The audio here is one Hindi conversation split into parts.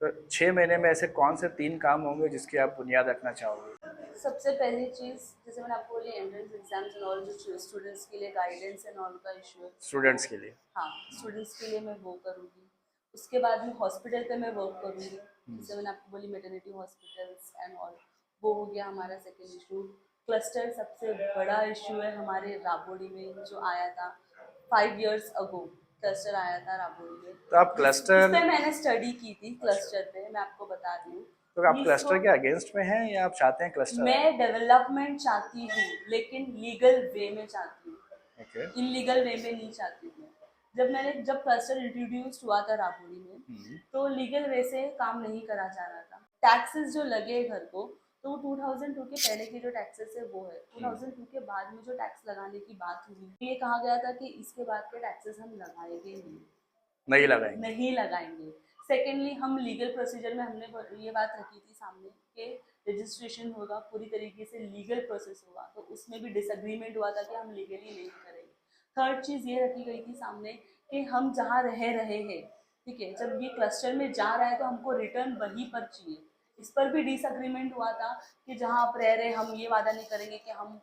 तो 6 महीने में ऐसे कौन से 3 काम होंगे जिसकी आप बुनियाद रखना चाहोगे? सबसे पहली चीज़, जैसे मैंने आपको बोली, एंट्रेंस एग्जाम्स एंड ऑल, जो स्टूडेंट्स के लिए गाइडेंस एंड ऑल का इशू है, वो, स्टूडेंट्स के लिए। हाँ, स्टूडेंट्स के लिए मैं वो करूँगी। उसके बाद में हॉस्पिटल पे मैं वर्क करूँगी, जैसे मैंने आपको बोली मेटर्निटी हॉस्पिटल्स एंड ऑल, वो हो गया हमारा सेकेंड इशू। क्लस्टर सबसे बड़ा इशू है हमारे राबोडी में, जो आया था 5 years अगो। क्लस्टर आया था राबोडी में, तो आप जिस क्लस्टर पे मैंने स्टडी की थी। अच्छा, क्लस्टर पे मैं आपको बता रही हूँ, तो आप प्लीज को, क्लस्टर के अगेंस्ट में हैं या आप चाहते हैं क्लस्टर आए? मैं डेवलपमेंट चाहती हूँ लेकिन लीगल वे में चाहती हूँ, ओके। इलीगल वे में नहीं चाहती हूँ मैं। जब क्लस्टर इंट्रोड्यूस हुआ था राबोरी में, तो लीगल वे से काम नहीं करा जा रहा था। टैक्सेस जो लगे घर को, तो वो 2002 के पहले के जो टैक्सेस है वो है। 2002 के बाद में जो टैक्स लगाने की बात हुई, ये कहा गया था कि इसके बाद के टैक्सेस हम लगाएंगे नहीं लगाएंगे। नहीं लगाएंगे। सेकेंडली, हम लीगल प्रोसीजर में हमने ये बात रखी थी सामने कि रजिस्ट्रेशन होगा, पूरी तरीके से लीगल प्रोसेस होगा, तो उसमें भी डिसएग्रीमेंट हुआ था कि हम लीगली नहीं करेंगे। थर्ड चीज़ ये रखी गई थी सामने कि हम जहाँ रह रहे हैं, ठीक है, जब ये क्लस्टर में जा रहा है तो हमको रिटर्न वहीं पर चाहिए। इस पर भी डिसएग्रीमेंट हुआ था कि जहाँ आप रह रहे, हम ये वादा नहीं करेंगे कि हम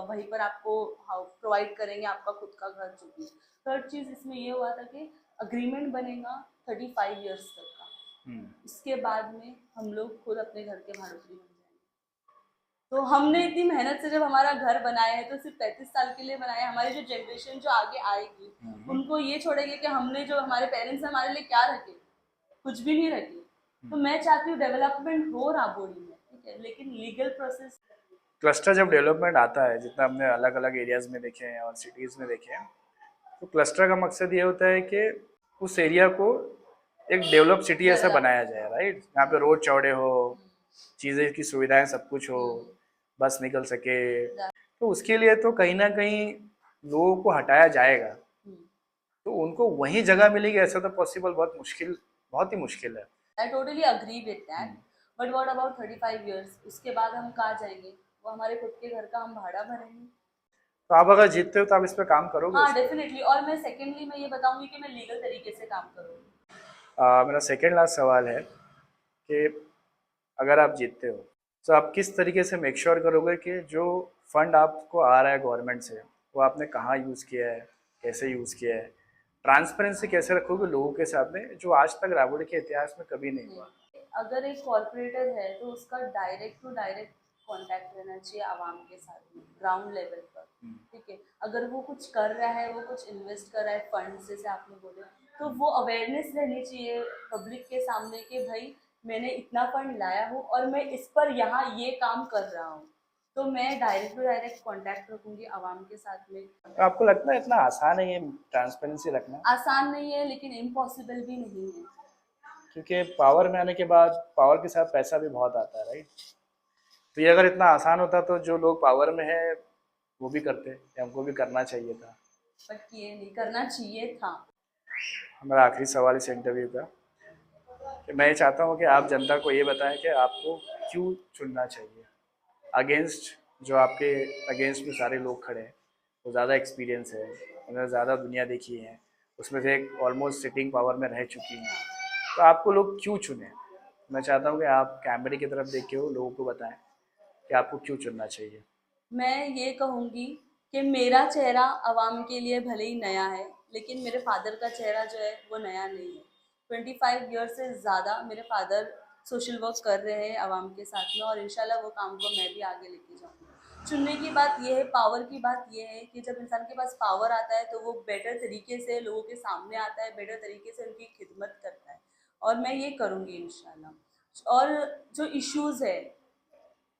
वहीं पर आपको प्रोवाइड करेंगे आपका खुद का घर, जो भी। थर्ड चीज़ इसमें ये हुआ था कि अग्रीमेंट बनेगा 35 years तक का, इसके बाद में हम लोग खुद अपने घर के भाड़ोत्री बन जाएंगे। तो हमने इतनी मेहनत से जब हमारा घर बनाया है, तो सिर्फ 35 साल के लिए बनाया है। हमारी जो जनरेशन जो आगे आएगी, उनको ये छोड़ेंगे कि हमने, जो हमारे पेरेंट्स हमारे लिए क्या रखे, कुछ भी नहीं रखे। तो मैं चाहती हूँ डेवलपमेंट हो राबोरी में, ठीक है, लेकिन लीगल प्रोसेस। क्लस्टर जब डेवलपमेंट आता है, जितना हमने अलग अलग एरियाज में देखे हैं और सिटीज़ में देखे हैं, तो क्लस्टर का मकसद ये होता है कि उस एरिया को एक डेवलप सिटी ऐसा डेवलप। बनाया जाए, राइट, जहाँ पे रोड चौड़े हो, चीज़ें की सुविधाएं सब कुछ हो, बस निकल सके। तो उसके लिए तो कहीं ना कहीं लोगों को हटाया जाएगा, तो उनको वही जगह मिलेगी ऐसा तो पॉसिबल बहुत मुश्किल, बहुत ही मुश्किल है। I totally agree with that, but what about 35 years? उसके बाद हम कहाँ जाएंगे? वो हमारे खुद के घर का हम भाड़ा भरेंगे। तो आप अगर जीतते हो तो आप इस पे काम करोगे, हाँ, इस पे? डेफिनेटली। और मैं सेकेंडली मैं ये बताऊंगी कि मैं लीगल तरीके से काम करूंगी। मेरा सेकेंड लास्ट सवाल है कि अगर आप जीतते हो तो आप किस तरीके से मेक श्योर करोगे कि जो फंड आपको आ रहा है गवर्नमेंट से, वो आपने कहाँ यूज़ किया है, कैसे यूज़ किया है, ट्रांसपेरेंसी कैसे रखोगे लोगों के सामने, जो आज तक राबड़ी के इतिहास में कभी नहीं हुआ? अगर एक कॉरपोरेटर है तो उसका डायरेक्ट टू डायरेक्ट कांटेक्ट रहना चाहिए आवाम के साथ में, ग्राउंड लेवल पर, ठीक है। अगर वो कुछ कर रहा है, वो कुछ इन्वेस्ट कर रहा है फंड, जैसे आपने बोले, तो वो अवेयरनेस रहनी चाहिए पब्लिक के सामने कि भाई, मैंने इतना फंड लाया हूँ और मैं इस पर यहाँ ये काम कर रहा हूँ। तो मैं डायरेक्ट टू डायरेक्ट कांटेक्ट रखूंगी आवाम के साथ में। तो आपको लगता है इतना आसान है ये ट्रांसपेरेंसी रखना? आसान नहीं है, लेकिन इम्पॉसिबल भी नहीं है। क्योंकि पावर में आने के बाद पावर के साथ पैसा भी बहुत आता है, राइट? तो ये अगर इतना आसान होता तो जो लोग पावर में है वो भी करते, या हमको भी करना चाहिए था। बट ये नहीं करना चाहिए था। हमारा आखिरी सवाल इस इंटरव्यू का, कि मैं ये चाहता हूँ कि आप जनता को ये बताएं कि आपको क्यों चुनना चाहिए अगेंस्ट, जो आपके अगेंस्ट में सारे लोग खड़े हैं, वो ज़्यादा एक्सपीरियंस है, उन्होंने ज़्यादा दुनिया देखी है, उसमें से एक ऑलमोस्ट सिटिंग पावर में रह चुकी हैं, तो आपको लोग क्यों चुने? मैं चाहता हूँ कि आप कैमरे की तरफ देख के वो लोगों को बताएं कि आपको क्यों चुनना चाहिए। मैं ये कहूँगी कि मेरा चेहरा आवाम के लिए भले ही नया है, लेकिन मेरे फादर का चेहरा जो है वो नया नहीं है। 25 years से ज़्यादा मेरे फादर सोशल वर्क कर रहे हैं आवाम के साथ में, और इंशाल्लाह वो काम को मैं भी आगे लेके जाऊँगी। चुनने की बात ये है, पावर की बात ये है कि जब इंसान के पास पावर आता है तो वो बेटर तरीके से लोगों के सामने आता है, बेटर तरीके से उनकी खिदमत करता है, और मैं ये करूँगी इंशाल्लाह। और जो इश्यूज़ है,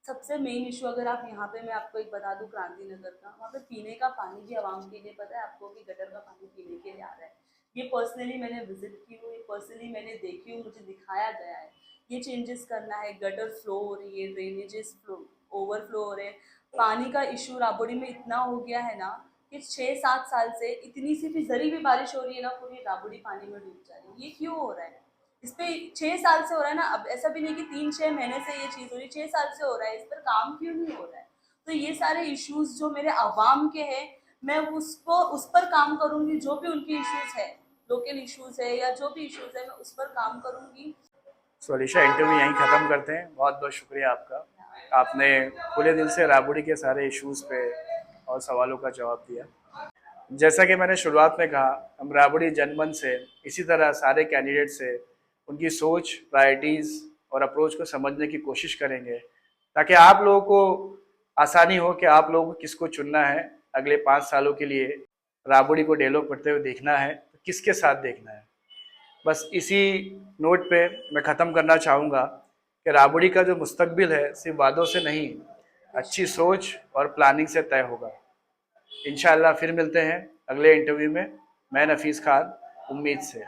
सबसे मेन इशू, अगर आप यहाँ पे, मैं आपको एक बता दूँ, क्रांति नगर का, वहाँ पे पीने का पानी भी आवाम के लिए पता है आपको कि गटर का पानी पीने के लिए आ रहा है। ये पर्सनली मैंने विजिट की हुई, पर्सनली मैंने देखी हुई, मुझे दिखाया गया है। ये चेंजेस करना है, गटर फ्लो हो रही है, ड्रेनेजेस फ्लो ओवरफ्लो हो रहे हैं। पानी का इशू राबोड़ी में इतना हो गया है ना कि 6-7 साल से इतनी सी भी जरी भी बारिश हो रही है ना, पूरी राबोड़ी पानी में डूब जा रही है। ये क्यों हो रहा है? इस पे 6 साल से हो रहा है ना, अब ऐसा भी नहीं कि 3-6 महीने से ये चीज़ हो रही है, 6 साल से हो रहा है। इस पर काम क्यों नहीं हो रहा है? तो ये सारे इश्यूज जो मेरे आवाम के हैं, मैं उसको उस पर काम करूंगी। जो भी उनके इश्यूज है, लोकल इश्यूज है या जो भी इश्यूज है, मैं उस पर काम करूंगी। सो अलीशा, इंटरव्यू यहीं ख़त्म करते हैं। बहुत बहुत शुक्रिया आपका, आपने खुले दिल से राबड़ी के सारे इश्यूज़ पे और सवालों का जवाब दिया। जैसा कि मैंने शुरुआत में कहा, हम राबड़ी जनमन से इसी तरह सारे कैंडिडेट से उनकी सोच, प्रायोरिटीज़ और अप्रोच को समझने की कोशिश करेंगे, ताकि आप लोगों को आसानी हो कि आप लोगों को किसको चुनना है। अगले 5 सालों के लिए राबड़ी को डेवलप करते हुए देखना है तो किसके साथ देखना है। बस इसी नोट पे मैं ख़त्म करना चाहूँगा कि राबड़ी का जो मुस्तकबिल है सिर्फ वादों से नहीं, अच्छी सोच और प्लानिंग से तय होगा। इंशाअल्लाह फिर मिलते हैं अगले इंटरव्यू में। मैं नफीस खान, उम्मीद से।